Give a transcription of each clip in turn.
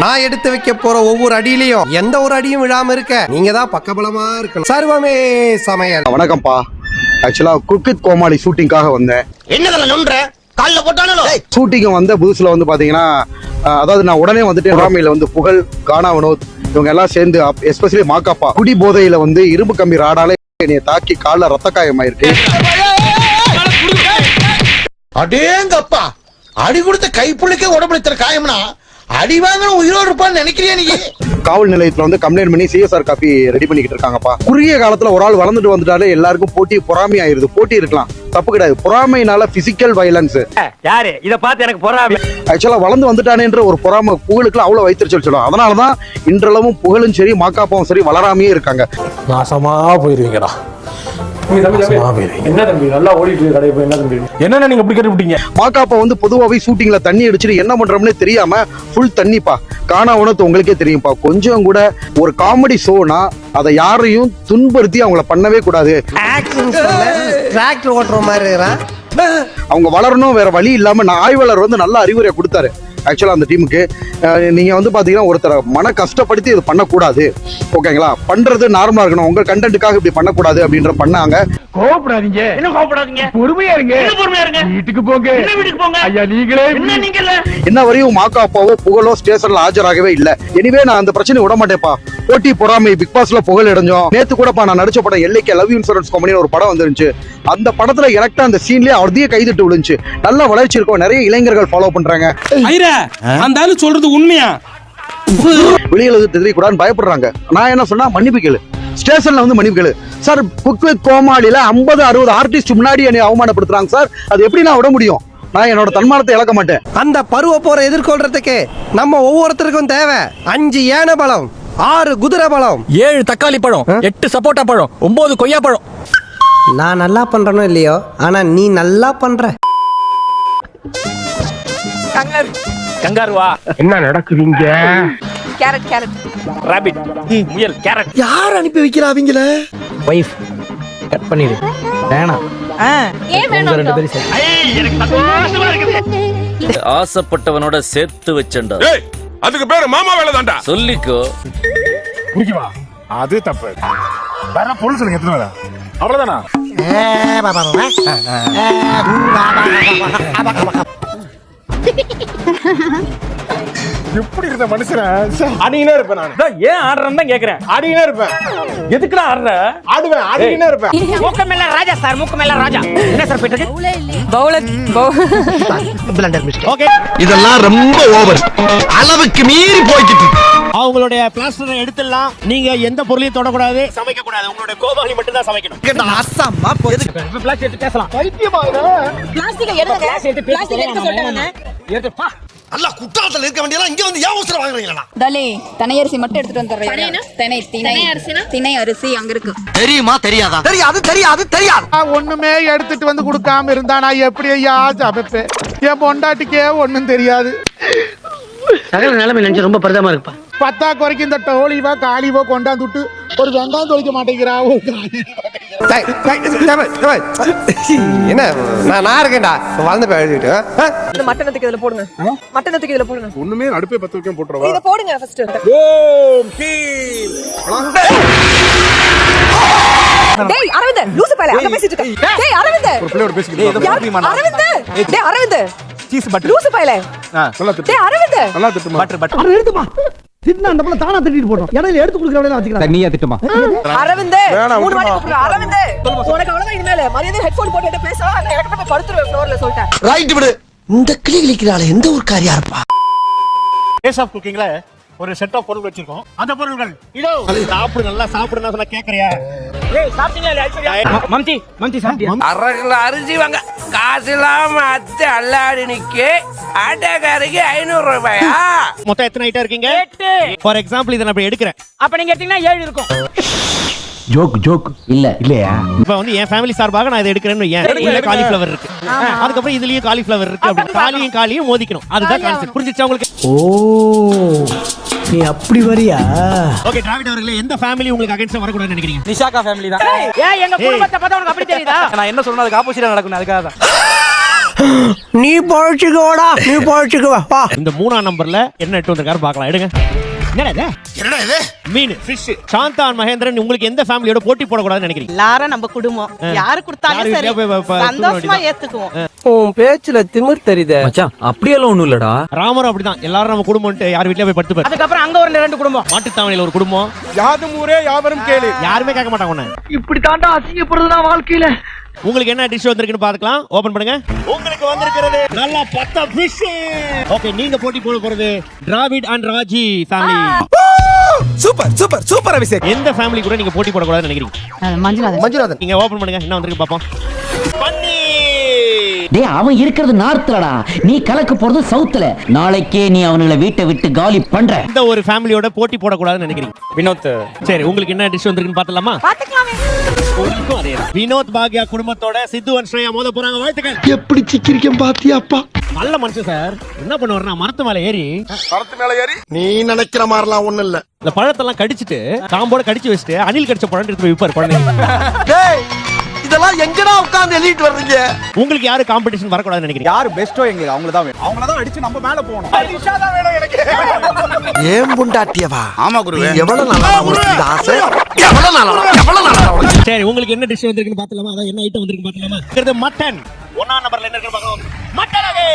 நான் எடுத்து வைக்க போற ஒவ்வொரு அடியிலையும் எந்த ஒரு அடியும் விழாம இருக்க நீங்க தான் பக்கபலமா இருக்கணும். சர்வமே சமையல். வணக்கம்ப்பா. ஆக்சுவலா குக் வித் கோமாளி ஷூட்டிங்காக வந்தேன். என்னதுல நொன்ற கால்ல போட்டானோ ஷூட்டிங் வந்த புதுசுல வந்து பாத்தீங்கன்னா, அதாவது நான் உடனே வந்துட்டு ராமியில வந்து புகழ், கானா வினோத் இவங்க எல்லாம் சேர்ந்து எஸ்பெஷலி மாக்காப்பா குடி போதையில வந்து இரும்பு கம்பி ராடால என்னைய தாக்கி கால்ல ரத்த காயமாயிருக்கு. அடேங்கப்பா, அடி கொடுத்த கைப்புள்ளிக்கே உடம்புல காயம்னா அடி வாங்க உயிரோடு இருப்பான்னு நினைக்கிறியா நீ? காவல் நிலையத்துல வந்து கம்ப்ளைண்ட் பண்ணி சிஎஸ்ஆர் காப்பி ரெடி பண்ணிக்கிட்டு இருக்காங்கப்பா. குறுகிய காலத்துல ஒரு ஆள் வளர்ந்துட்டு வந்துட்டாலே எல்லாருக்கும் போட்டி பொறாமை ஆயிருது. போட்டி இருக்கலாம், தப்பு கிடையாது. பொறாமைனால பிசிக்கல் வயலன்ஸ். யாரு இத பார்த்து எனக்கு பொறாமை? ஆக்சுவலா வளர்ந்து வந்துட்டானேன்ற ஒரு பொறாமை புகழுக்குலாம் அவ்வளவு வைத்திருச்சல் சொல்லுவோம். அதனாலதான் இன்றளவும் புகழும் சரி மாக்காப்பாவும் சரி வளராமையே இருக்காங்க. நாசமா போயிருவீங்கடா. என்ன தம்பி நல்லா ஓடிட்டு கடை போய் என்ன தம்பி என்ன நீங்க இப்படி கேட்டுட்டீங்க? மாக்காப்பா வந்து பொதுவாவே ஷூட்டிங்ல தண்ணி அடிச்சுட்டு என்ன பண்றோம்னே தெரியாம ஃபுல் தண்ணிப்பா. காணா உணத்து உங்களுக்கே தெரியும்பா. கொஞ்சம் கூட ஒரு காமெடி ஷோனா அதை யாரையும் துன்புறுத்தி அவங்கள பண்ணவே கூடாது. டிராக்டர் ஓட்டுற மாதிரி அவங்க வளரணும், வேற வழி இல்லாம நான் ஆய்வாளர் வந்து நல்ல அறிவுரை கொடுத்தாரு. ஆக்சுவலா அந்த டீமுக்கு நீங்க வந்து பாத்தீங்கன்னா ஒருத்தரை மன கஷ்டப்படுத்தி இது பண்ணக்கூடாது, ஓகேங்களா? பண்றது நார்மலா இருக்கணும், உங்க கண்டென்ட்டுக்காக இப்படி பண்ணக்கூடாது அப்படின்ற பண்ணாங்க. கோவப்படாதீங்க, என்ன கோவப்படாதீங்க, பொறுமையா இருங்க, என்ன பொறுமையா இருங்க, வீட்டுக்கு போங்க, என்ன வீட்டுக்கு போங்க, ஐயா நீங்களே என்ன நீங்கல. என்ன வரையும் மாக்காப்பாவோ புகழோ ஸ்டேஷன்ல ஆஜராகவே இல்ல. எனிவே நான் அந்த பிரச்சனை விட மாட்டேப்பா. போட்டி பொறாமை பிக் பாஸ்ல புகழ் இடைஞ்சோம். நேத்து கூடப்பா நான் நடிச்ச படம் எல்லைக்கு லவ் இன்சூரன்ஸ் கம்பெனி ஒரு படம் வந்துருந்துச்சு. அந்த படத்துல எனக்கா அந்த சீன்லயே அவரதையே கைதிட்டு விழுந்துச்சு. நல்ல வளர்ச்சி இருக்கும், நிறைய இளைஞர்கள் ஃபாலோ பண்றாங்க. அந்த ஆளு சொல்றது உண்மையா? வெளியில தெரியக்கூடாதுன்னு பயப்படுறாங்க. நான் என்ன சொன்னா மன்னிப்பு கேளு, ஸ்டேஷன்ல வந்து மன்னிப்பு கேளு சார். குக் வித் கோமாளில 50-60 ஆர்டிஸ்ட் முன்னாடி என்னை அவமானப்படுத்துறாங்க சார். அது எப்படி நான் விட முடியும்? நான் என்னோட தன்மானத்தை இழக்க மாட்டேன். அந்த பருவ போற எதிர்கொள்றதுக்கு நம்ம ஒவ்வொருத்தருக்கும் தேவை 5 யானை பலம், 6 குதிரை பலம், 7 தக்காளி பழம், 8 சப்போட்டா பழம், 9 கொய்யா பழம். நான் நல்லா பண்றனோ இல்லையோ, ஆனா நீ நல்லா பண்ற. கங்காருவா என்ன நடக்குதுங்க? கேரட் கேரட் ராபிட் முயல் கேரட். யார் அனுப்பி வைக்கிறா அவங்கள? வைஃப் கட் பண்ணிடு. வேணாம், ஏன் வேணும்? ரெண்டு பேரும் சரி. எனக்கு சந்தோஷமா இருக்குது. ஆசைப்பட்டவனோட சேர்த்து வச்சண்டா. அதுக்கு பேரு மாமா வேலை தான்டா. சொல்லிக்கோ. குடிக்குவா? அது தப்பு. வேற பொருள் சொல்லுங்க, எத்தனை வேலை? அவ்வளவுதானா? எப்படி இருந்த மனுஷன அடினே இருப்பேன் நான். ஏன் ஆடுறேன்னு தான் கேக்குறேன். ஆடினே இருப்பேன். எதுக்குடா ஆடுற? ஆடுவேன், ஆடினே இருப்பேன். மூக்கமேல ராஜா சார், மூக்கமேல ராஜா. என்ன சார் போயிட்டு ஓகே, இதெல்லாம் ரொம்ப ஓவர், அளவுக்கு மீறி போய்கிட்டு. அவங்களுடைய பிளாஸ்டரை எடுத்துடலாம். நீங்க எந்த பொருளையும் தொடக்கூடாது, சமைக்க கூடாது. உங்களுடைய கோமாளி மட்டும் தான் சமைக்கணும். பிளாஸ்டிக் எடுத்து பேசலாம். பிளாஸ்டிக் எடுங்க. பிளாஸ்டிக் எடுக்க சொல்றானே. எடுத்துப்பா. அல்ல குற்றாலத்துல இருக்க வேண்டியலாம் இங்க வந்து ஏன் அவசரம் வாங்குறீங்களா? தலே தினை அரிசி மட்டும் எடுத்துட்டு வந்துறேன். தினை அரிசினா தினை அரிசி அங்க இருக்கு. தெரியுமா தெரியாதா? தெரியாது. ஒண்ணுமே எடுத்துட்டு வந்து கொடுக்காம இருந்தா நான் எப்படி ஐயா சமைப்பேன்? என் பொண்டாட்டிக்கே ஒண்ணும் தெரியாது. சகல நிலைமை நினைச்சு ரொம்ப பரிதாபமா இருக்குப்பா. பத்தா குறைக்கு இந்த டோலிவா காலிவோ கொண்டாந்து விட்டு ஒரு வெங்காயம் தொலைக்க மாட்டேங்கிறா. என்ன நான் இருக்கேன்டா, வளர்ந்து போய் எழுதிட்டு. இந்த மட்டனத்துக்கு இதுல போடுங்க. மட்டனத்துக்கு இதுல போடுங்க. ஒண்ணுமே அடுப்பே பத்து வைக்க போட்டுறவா? இத போடுங்க ஃபர்ஸ்ட். டேய் அரவிந்த், லூசு பையல அங்க பேசிட்டு இருக்க. டேய் அரவிந்த், ஒரு பிள்ளையோட பேசிக்கிட்டு அரவிந்த், டேய் அரவிந்த், சீஸ் பட்டர் லூசு பையல. நல்லா திட்டு. டேய் அரவிந்த், நல்லா திட்டுமா? அரை எடுத்துமா. திட்டுனா அந்த புள்ள தானா திட்டிட்டு போறோம். இடையில எடுத்து குடுக்கறவளே வச்சுக்கலாம். நீயா திட்டுமா? அரவிந்த், வேணாம், 3 வாட்டி விட்டுமா. கூப்பிடுற. அரவிந்த், உனக்கு அவ்வளவுதான் இனிமேல மரியாதை ஹெட்போன் போட்டுட்டு பேசவா? நான் எனக்கு போய் படுத்துறேன் ஃப்ளோர்ல சொல்லிட்டேன். ரைட் விடு. இந்த கிளி கிளிக்கிறாளே எந்த ஒரு காரியா இருப்பா? டேஸ்ட் ஆஃப் குக்கிங்ல ஒரு செட் ஆஃப் பொருள் வச்சிருக்கோம். அந்த பொருள்கள் இதோ. சாப்பிடு, நல்லா சாப்பிடுனா சொன்னா கேக்குறியா? ஏய் சாப்பிட்டீங்களா இல்லையா? மம்தி மம்தி சாப்பிட்டியா? அரகுல அரிசி வாங்க காசு இல்லாம அத்தை அல்லாடி நிக்க ஆட்டக்காரருக்கு 500 ரூபாயா? மொத்தம் எத்தனை ஐட்டம் இருக்கீங்க? 8. ஃபார் எக்ஸாம்பிள் இதை நான் இப்ப எடுக்கிறேன். அப்ப நீங்க எடுத்தீங்கன்னா 7 இருக்கும். ஜோக் இல்ல இல்லையா? இப்ப வந்து என் ஃபேமிலி சார்பாக நான் இதை எடுக்கிறேன்னு ஏன் இதுல காலிஃப்ளவர் இருக்கு, அதுக்கப்புறம் இதுலயும் காலிஃப்ளவர் இருக்கு. அப்படி காலியும் மோதிக்கணும். அதுதான் கான்செப்ட். புரிஞ்சிச்சா உங்களுக்கு? ஓ, நீ அப்படி வரியா? ஓகே டிராவிட் அவர்களே, எந்த ஃபேமிலி உங்களுக்கு அகைன்ஸ்டா வரக்கூடாதுன்னு நினைக்கிறீங்க? நிஷாகா ஃபேமிலி தான். ஏன் எங்க குடும்பத்தை பார்த்தா உங்களுக்கு அப்படி தெரியுதா? நான் என்ன சொல்றேன் அதுக்கு ஆப்போசிட்டா நடக்கும். அதுக்காக தான் நீ பழச்சுக்கோடா, நீ பழச்சுக்குவா வா. இந்த 3ஆம் நம்பர்ல என்ன எட்டு வந்திருக்காரு பார்க்கலாம். எடுங்க. என்னடா இது? மீன், ஃபிஷ். சாந்தா and மகேந்திரன், உங்களுக்கு எந்த ஃபேமிலியோட போட்டி போடக்கூடாதுன்னு நினைக்கிறீங்க? எல்லாரும் நம்ம குடும்பம் யாரு கொடுத்தாலும் சரி சந்தோஷமா ஏத்துக்குவோம். உன் பேச்சுல திமிர் தெரியுதே. மச்சான் அப்படியெல்லாம் ஒண்ணும் இல்லடா. ராமரும் அப்படிதான். எல்லாரும் நம்ம குடும்பம்ட்டு யார் வீட்லயே போய் படுத்து பாரு. அதுக்கப்புறம் அங்க ஒரு 2 குடும்பம். மாட்டுத்தாவணியில ஒரு குடும்பம். யாதும் ஊரே யாவரும் கேளு. யாருமே கேட்க மாட்டாங்க உன்னை. இப்படி தாண்டா அசிங்கப்படுறதுனா வாழ்க்கையில. உங்களுக்கு என்ன டிஷ் வந்திருக்குன்னு பாத்துக்கலாம். ஓபன் பண்ணுங்க. உங்களுக்கு வந்திருக்கிறது நல்லா பத்த ஃபிஷ். ஓகே, நீங்க போட்டி போட போறது Dravid and Raji family. Super super super Abhishek. எந்த ஃபேமிலி கூட நீங்க போட்டி போடக்கூடாதுன்னு நினைக்கிறீங்க? மஞ்சுநாதன். நீங்க ஓபன் பண்ணுங்க. என்ன வந்திருக்கு பாப்போம். பன்னி. டேய் அவன் இருக்கிறது நார்த்லடா, நீ கலக்க போறது சவுத்ல. நாளைக்கே நீ அவங்கள வீட்டை விட்டு காலி பண்ற. இந்த ஒரு ஃபேமிலியோட போட்டி போடக்கூடாதுன்னு நினைக்கிறீங்க? வினோத். சரி, உங்களுக்கு என்ன டிஷ் வந்திருக்குன்னு பார்த்தலாமா? பாத்துக்கலாமே. உங்களுக்கும் அதே தான். வினோத் பாக்யா குடும்பத்தோட சித்து and ஸ்ரேயா மோத போறாங்க. வாழ்த்துக்கள். எப்படி சிக்கிரிக்கம் பாத்தியாப்பா? நல்ல மனுஷன் சார். என்ன பண்ணுவாருன்னா மரத்து மேல ஏறி நீ நினைக்கிற மாதிரிலாம் ஒண்ணு இல்ல. இந்த பழத்தெல்லாம் கடிச்சிட்டு காம்போட கடிச்சு வச்சுட்டு அணில் கடிச்ச பழம் எடுத்து போய் விற்பார் குழந்தைங்க. இதெல்லாம் எங்கடா உட்கார்ந்து எழுதிட்டு வர்றீங்க? உங்களுக்கு யாரு காம்படிஷன் வரக்கூடாதுன்னு நினைக்கிறீங்க? யாரு பெஸ்டோ எங்களுக்கு அவங்கள தான் வேணும். அவங்கள தான் அடிச்சு நம்ம மேல போகணும். ஏன் புண்டாட்டியவா? ஆமா குருவே. எவ்வளவு நாளா உனக்கு ஆசை? எவ்வளவு நாளா? சரி, உங்களுக்கு என்ன டிஷ் வந்திருக்குன்னு பார்த்தலாமா? அதான் என்ன ஐட்டம் வந்திருக்கு பார்த்தலாமா? இது மட்டன். 1ஆம் நம்பர்ல என்ன இருக்குன்னு பார்க்கலாம். மட்டன் அகே.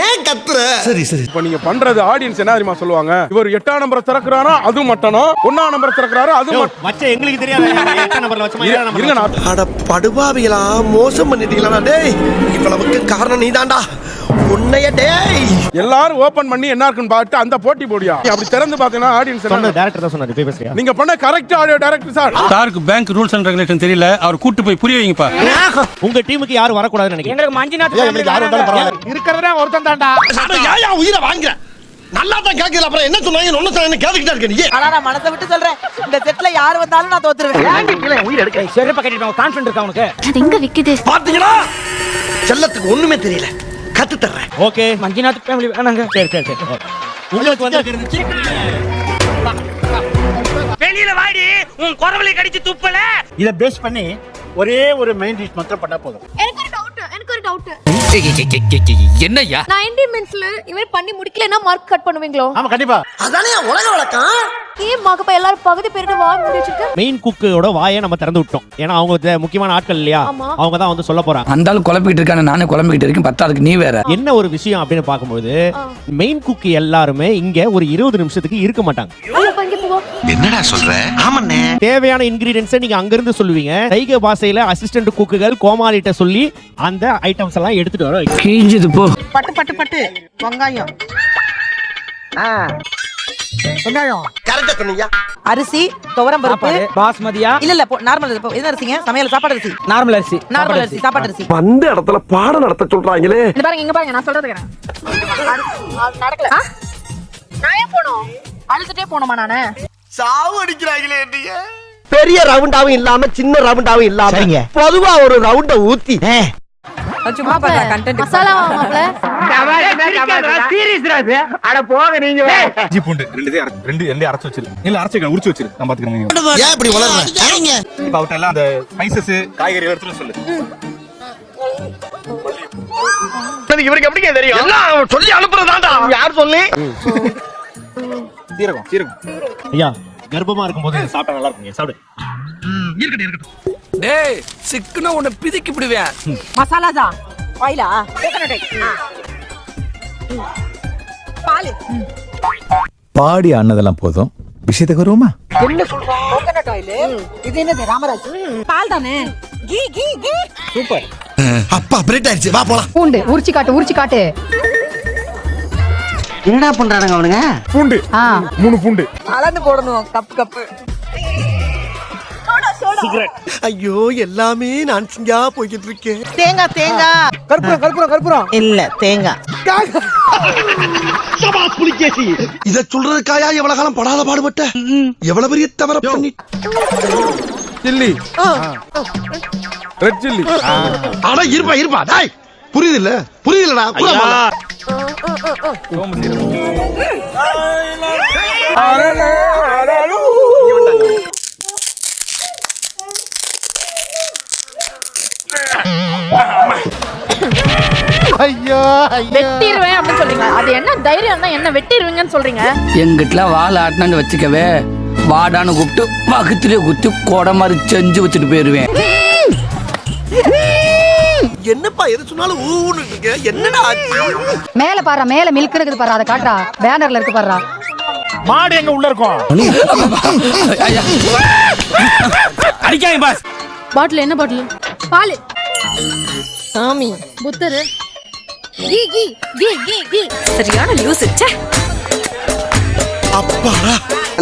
ஏன் கத்துற? சரி சரி. இப்ப நீங்க பண்றது ஆடியன்ஸ் என்ன தெரியுமா சொல்லுவாங்க? இவர் 8ஆம் நம்பர் திறக்கறாரா அது மட்டனும், 1ஆம் நம்பர் திறக்கறாரா அது வச்ச எங்களுக்கு தெரியாது. 8ஆம் நம்பர்ல வச்சமா 7ஆம் நம்பர்ல. இருங்க நான் அட படுபாவிகளா, மோசம் பண்ணிட்டீங்களா டேய்? இவ்வளவுக்கு காரணம் நீதான்டா. உன்னைய டேய். எல்லாரும் ஓபன் பண்ணி என்ன இருக்குன்னு பார்த்து அந்த போட்டி போடியா. அப்படி திறந்து பார்த்தீங்கன்னா ஆடியன்ஸ் சொன்ன டைரக்டர் தான் சொன்னாரு. போய் பேசுறியா? நீங்க பண்ண கரெக்ட் ஆடியோ டைரக்டர் சார். சாருக்கு பேங்க் ரூல்ஸ் அண்ட் ரெகுலேஷன் தெரியல. அவர் கூட்டி போய் புரிய வைங்கப்பா. உங்க டீமுக்கு யாரும் வரக்கூடாதுன்னு நினைக்கிறீங்க? எங்களுக்கு மஞ்சுநாத் யாரு வந்தாலும் பரவாயில்லை. இருக்கிறதே ஒருத்தன் தான்டா. ஏயா உயிரை வாங்குற? நல்லா தான் கேட்கல, அப்புறம் என்ன சொன்னாங்க? ஒண்ணு சொன்னாங்க கேட்டுக்கிட்டே இருக்க நீ. ஆனா நான் மனசை விட்டு சொல்றேன், இந்த செட்ல யார் வந்தாலும் நான் தோத்துருவேன். உயிர் எடுக்க செருப்ப கட்டிட்டு கான்ஃபிடன்ட் இருக்கா உனக்கு? அது எங்க விக்குது? பாத்தீங்களா? செல்லத்துக்கு ஒண்ணுமே தெரியல. கத்து தர்றேன். ஓகே, மஞ்சுநாத் ஃபேமிலி வேணாங்க. சரி சரி சரி. உங்களுக்கு வந்து வெளியில வாடி, உன் குரவலை கடிச்சு துப்பல. இத பேஸ் பண்ணி ஒரே ஒரு மெயின் டிஷ் மட்டும் பண்ணா போதும். எனக்கு ஒரு டவுட். என்னய்யா? 90 மினிட்ஸ்ல இவர் பண்ணி முடிக்கலனா மார்க் கட் பண்ணுவீங்களோ? ஆமா கண்டிப்பா. அதானே உலக வழக்கம். ஏன் மகப்ப எல்லாரும் பகுதி பேரோட வாய் மூடி வச்சிருக்க? மெயின் குக்கோட வாயை நம்ம திறந்து விட்டோம். ஏன்னா அவங்க முக்கியமான ஆட்கள் இல்லையா, அவங்க தான் வந்து சொல்ல போறாங்க. அந்த ஆளு குழப்பிட்டு இருக்கானே, நானே குழம்பிட்டு இருக்கேன். பத்தாதுக்கு நீ வேற. என்ன ஒரு விஷயம் அப்படின்னு பார்க்கும்போது மெயின் குக் எல்லாருமே இங்க ஒரு 20 நிமிஷத்துக்கு இருக்க மாட்டாங்க. என்னடா சொல்ற? ஆமாண்ணே. தேவையான இன்கிரிடியன்ஸை நீங்க அங்க இருந்து சொல்லுவீங்க. சைகை பாஷையில அசிஸ்டன்ட் குக்குகள் கோமாளிட்ட சொல்லி அந்த ஐட்டம்ஸ் எல்லாம் எடுத்துட்டு வர கிழிஞ்சது போ. பட்டு பட்டு பட்டு வெங்காயம், வெங்காயம், கரெக்டா சொன்னீங்க. அரிசி, துவரம் பருப்பு, பாஸ்மதியா? இல்ல நார்மல் என்ன அரிசிங்க? சமையல் சாப்பாடு அரிசி. நார்மல் அரிசி. சாப்பாடு அரிசி. வந்த இடத்துல பாடம் நடத்த சொல்றாங்களே. இங்க பாருங்க நான் சொல்றது நடக்கல. நான் ஏன் போனோம்? அழுதுட்டே போனோமா நானு? சாவு அடிக்கிறாங்களே நீங்க. பெரிய ரவுண்டாவும் இல்லாம சின்ன ரவுண்டாவும் இல்லாம பொதுவா ஒரு ரவுண்ட ஊத்தி சும்மா பார்த்தா கண்டென்ட் மசாலா மாப்ள. சீரியஸ் ராஜ். அட போங்க நீங்க. இஞ்சி பூண்டு ரெண்டு அரைச்சு வச்சிரு. இல்ல அரைச்சு உரிச்சு வச்சிரு. நான் பாத்துக்கிறேன். ஏன் இப்படி வளர்ற? இப்ப அவட்ட எல்லாம் அந்த ஸ்பைசஸ் காய்கறி எடுத்து சொல்லு. இவருக்கு எப்படிங்க தெரியும்? எல்லாம் சொல்லி அனுப்புறதாண்டா. யார் சொல்லி? சீரகம். ஐயா, கர்ப்பமா இருக்கும்போது சாப்பிட்டா நல்லா இருக்குங்க. சாப்பிடு. டேய் சிக்கன உன்னை பிதிக்கி விடுவேன். மசாலா தான் ஆயிலா கோகனட் பால் பாடி ஆனதெல்லாம் போதும். விஷயத்துக்கு வருவோமா? என்ன சொல்றா? Coconut oil. இது என்னது ராமராஜ்? பால் தானே. கீ கீ கீ. சூப்பர். அப்பா பிரேட் ஆயிடுச்சு. வா போலாம். பூண்டு உரிச்சு காட்டு. என்னடா பண்றானுங்க அவனுங்க? பூண்டு 3 பூண்டு அளந்து போடணும். கப்பு ஐயோ எல்லாமே நான் சிங்கா போய்கிட்டு இருக்கேன். தேங்காய் கற்பூரம் இல்ல தேங்காய். இத சொல்றதுக்காயா எவ்வளவு காலம் படாத பாடுபட்ட? எவ்வளவு பெரிய தவற பண்ணி. Chilli, red chilli. அட இருப்பா டேய். புரியுதுலடா. ஐயோ ஐயோ வெட்டிடுவேன் அப்படின்னு சொல்றீங்க. அது என்ன தைரியம் தான் என்ன வெட்டிடுவீங்கன்னு சொல்றீங்க? எங்கிட்ட வாழை ஆட்டினான்னு வச்சுக்கவே வாடான்னு கூப்பிட்டு பக்கத்துலேயே குத்தி கொடை மாதிரி செஞ்சு வச்சுட்டு போயிருவேன். என்னப்பா எது சொன்னாலும் ஊன்னு இருக்க என்னடா மேல பாரு, மேல மில்க் இருக்குது பாரு, அதை காட்டுறா. பேனர்ல இருக்கு பாரு. மாடு எங்க உள்ள இருக்கும்? அடிக்காங்க பாஸ். பாட்டில் என்ன பாட்டில்? பால். சாமி புத்தரு. கீ கீ கீ கீ கீ. சரியான லூஸ். ச்சே.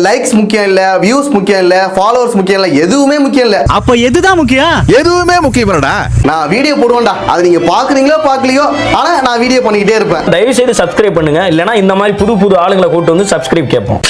லைக்ஸ் முக்கியம் இல்ல, வியூஸ் முக்கியம் இல்ல, ஃபாலோவர்ஸ் முக்கியம் இல்ல, எதுவுமே முக்கியம் இல்ல. அப்ப எதுதான் முக்கியம்? எதுவுமே முக்கியம் இல்லடா. நான் வீடியோ போடுவேன்டா, அது நீங்க பாக்குறீங்களோ பாக்கலையோ, ஆனா நான் வீடியோ பண்ணிக்கிட்டே இருப்பேன். தயவு செய்து சப்ஸ்கிரைப் பண்ணுங்க, இல்லனா இந்த மாதிரி புது புது ஆளுங்களை கூட்டு வந்து சப்ஸ்கிரைப் கேட்போம்.